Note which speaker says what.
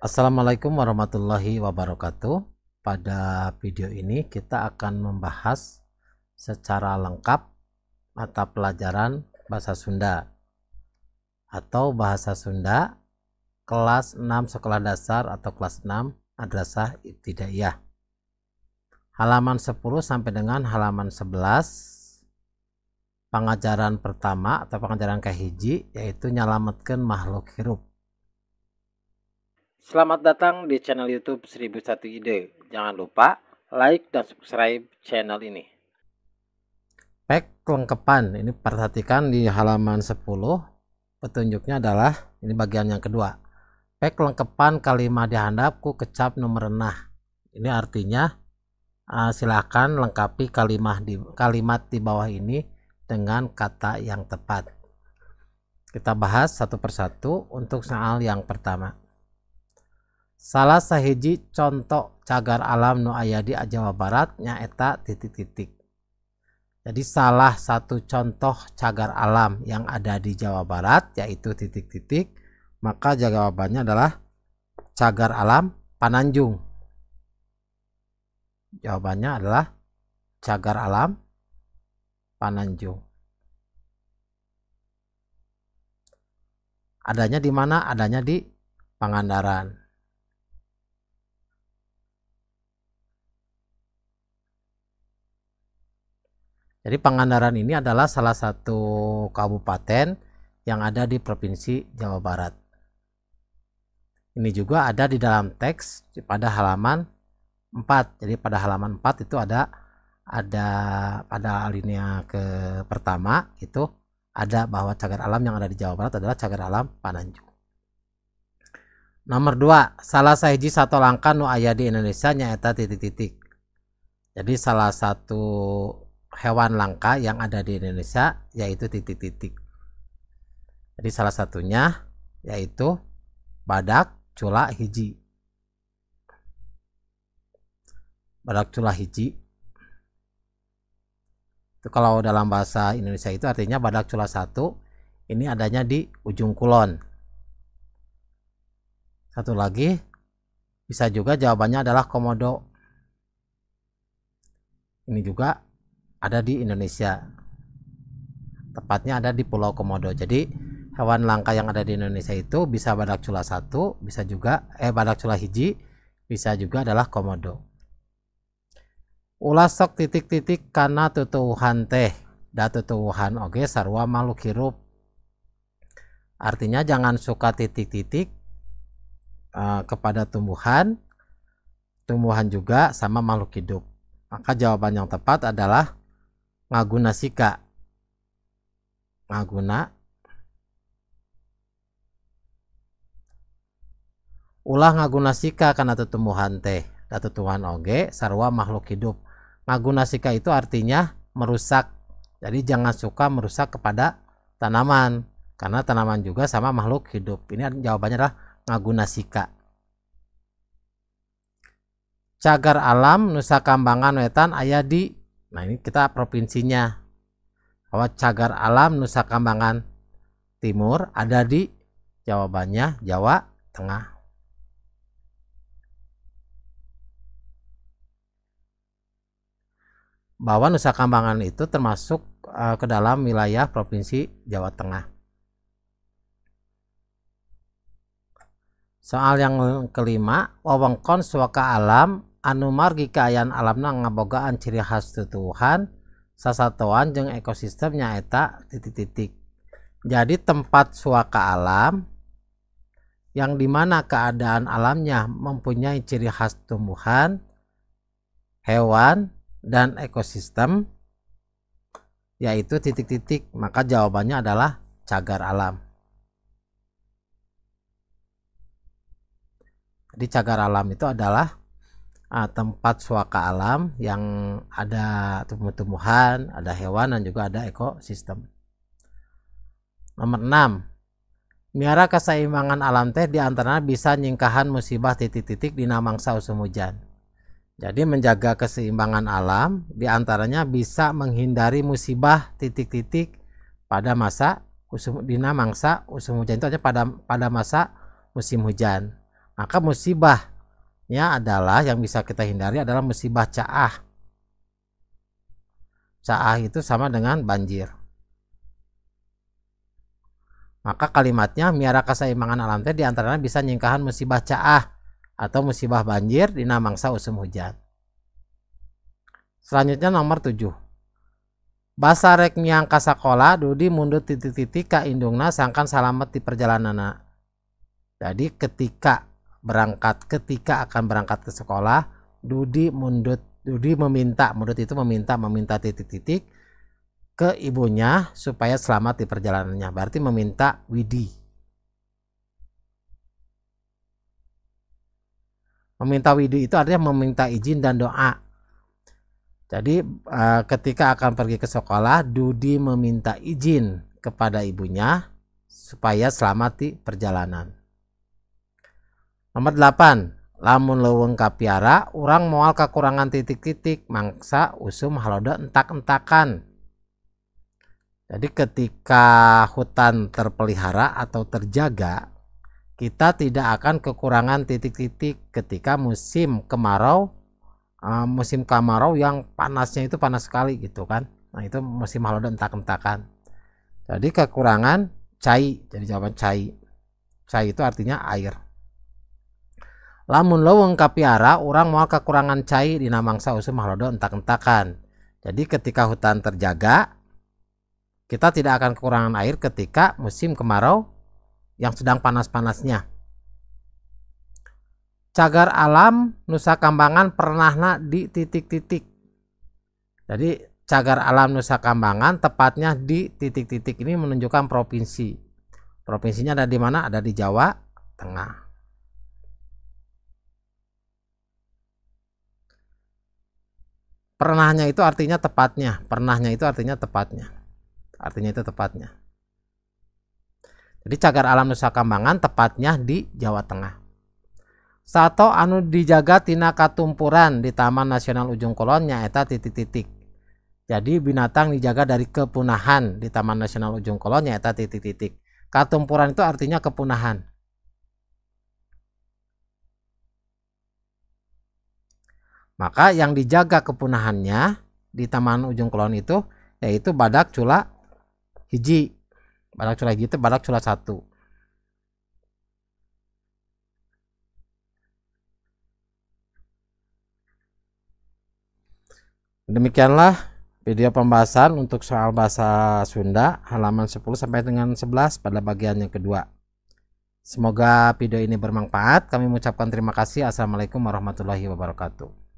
Speaker 1: Assalamualaikum warahmatullahi wabarakatuh. Pada video ini kita akan membahas secara lengkap mata pelajaran bahasa Sunda atau bahasa Sunda kelas 6 sekolah dasar atau kelas 6 Madrasah Ibtidaiyah. Halaman 10 sampai dengan halaman 11 pengajaran pertama atau pengajaran kahiji yaitu nyalametkeun makhluk hirup. Selamat datang di channel YouTube 1001 Ide. Jangan lupa like dan subscribe channel ini. Pek kelengkapan, ini perhatikan di halaman 10. Petunjuknya adalah ini bagian yang kedua. Pek kelengkapan kalimat dihandapku kecap nomor enah. Ini artinya silakan lengkapi kalimat di bawah ini dengan kata yang tepat. Kita bahas satu persatu untuk soal yang pertama. Salah sahiji contoh cagar alam nu aya di Jawa Barat nyaeta titik-titik. Jadi salah satu contoh cagar alam yang ada di Jawa Barat yaitu titik-titik, maka jawabannya adalah cagar alam Pananjung. Jawabannya adalah cagar alam Pananjung. Adanya di mana? Adanya di Pangandaran. Jadi Pangandaran ini adalah salah satu kabupaten yang ada di Provinsi Jawa Barat. Ini juga ada di dalam teks pada halaman 4. Jadi pada halaman 4 itu ada pada alinea ke pertama itu ada bahwa cagar alam yang ada di Jawa Barat adalah cagar alam Pananjung. Nomor 2, salah sahiji satu langkah nu aya di Indonesia nyaeta titik-titik. Jadi salah satu hewan langka yang ada di Indonesia yaitu titik-titik. Jadi salah satunya yaitu badak cula hiji. Badak cula hiji itu kalau dalam bahasa Indonesia itu artinya badak cula satu, ini adanya di ujung kulon. Satu lagi bisa juga jawabannya adalah komodo. Ini juga ada di Indonesia, tepatnya ada di Pulau Komodo. Jadi hewan langka yang ada di Indonesia itu bisa badak cula satu, bisa juga badak cula hiji, bisa juga adalah komodo. Ulah sok titik-titik karena tutuwuhan teh da tutuwuhan oge sarua makhluk hirup. Artinya jangan suka titik-titik kepada tumbuhan juga sama makhluk hidup. Maka jawaban yang tepat adalah ngaguna sika. Ulah ngaguna sika karena tutumbuhan teh da tutuwuhan oge sarua makhluk hidup. Ngaguna sika itu artinya merusak. Jadi jangan suka merusak kepada tanaman karena tanaman juga sama makhluk hidup. Ini jawabannya adalah ngaguna sika. Cagar alam Nusa Kambangan Wetan aya di, nah ini kita provinsinya, bahwa cagar alam Nusa Kambangan Timur ada di, jawabannya Jawa Tengah. Bahwa Nusa Kambangan itu termasuk ke dalam wilayah provinsi Jawa Tengah. Soal yang kelima, wewengkon suaka alam anu margi kaayaan alamna ngabogaan ciri khas tutuwuhan sasatoan jeung ekosistem nyaeta titik-titik. Jadi tempat suaka alam yang dimana keadaan alamnya mempunyai ciri khas tumbuhan, hewan, dan ekosistem yaitu titik-titik, maka jawabannya adalah cagar alam. Jadi cagar alam itu adalah tempat suaka alam yang ada tumbuh-tumbuhan, ada hewan, dan juga ada ekosistem. Nomor 6, miara keseimbangan alam teh diantaranya bisa nyingkahan musibah titik-titik dina mangsa usum hujan. Jadi menjaga keseimbangan alam diantaranya bisa menghindari musibah titik-titik pada masa dina mangsa usum hujan itu aja pada masa musim hujan. Maka musibahnya adalah, yang bisa kita hindari adalah musibah caah. Caah itu sama dengan banjir. Maka kalimatnya miara keseimbangan alam teh diantaranya bisa nyingkahan musibah caah atau musibah banjir dina mangsa usum hujan. Selanjutnya nomor 7. Basa rek miang ka sakola dudi mundut titik-titik ka indungna sangkan salamet di perjalananna. Jadi ketika akan berangkat ke sekolah, dudi meminta, mundut itu meminta titik-titik ke ibunya supaya selamat di perjalanannya. Berarti meminta widi. Meminta widi itu artinya meminta izin dan doa. Jadi ketika akan pergi ke sekolah, Dudi meminta izin kepada ibunya supaya selamat di perjalanan. Nomor 8. Lamun leuweung kapiara, urang moal kakurangan titik-titik mangsa usum haloda entak-entakan. Jadi ketika hutan terpelihara atau terjaga, kita tidak akan kekurangan titik-titik ketika musim kemarau yang panasnya itu panas sekali gitu kan. Nah itu musim haloda entak-entakan. Jadi kekurangan cai, jadi jawaban cai. Cai itu artinya air. Lamun leuweung kapiara, urang moal kekurangan cai dina mangsa usum haloda entak-entakan. Jadi ketika hutan terjaga, kita tidak akan kekurangan air ketika musim kemarau yang sedang panas-panasnya. Cagar alam Nusa Kambangan pernahna di titik-titik. Jadi cagar alam Nusa Kambangan tepatnya di titik-titik ini menunjukkan provinsi. Provinsinya ada di mana? Ada di Jawa Tengah. Pernahnya itu artinya tepatnya. Pernahnya itu artinya tepatnya. Artinya itu tepatnya. Jadi cagar alam Nusa Kambangan tepatnya di Jawa Tengah. Sato anu dijaga tina katumpuran di Taman Nasional Ujung Kulon nyaeta titik-titik. Jadi binatang dijaga dari kepunahan di Taman Nasional Ujung Kulon nyaeta titik-titik. Katumpuran itu artinya kepunahan. Maka yang dijaga kepunahannya di Taman Ujung Kulon itu yaitu badak cula hiji. Badak cula hiji itu badak cula 1. Demikianlah video pembahasan untuk soal bahasa Sunda halaman 10 sampai dengan 11 pada bagian yang kedua. Semoga video ini bermanfaat. Kami mengucapkan terima kasih. Assalamualaikum warahmatullahi wabarakatuh.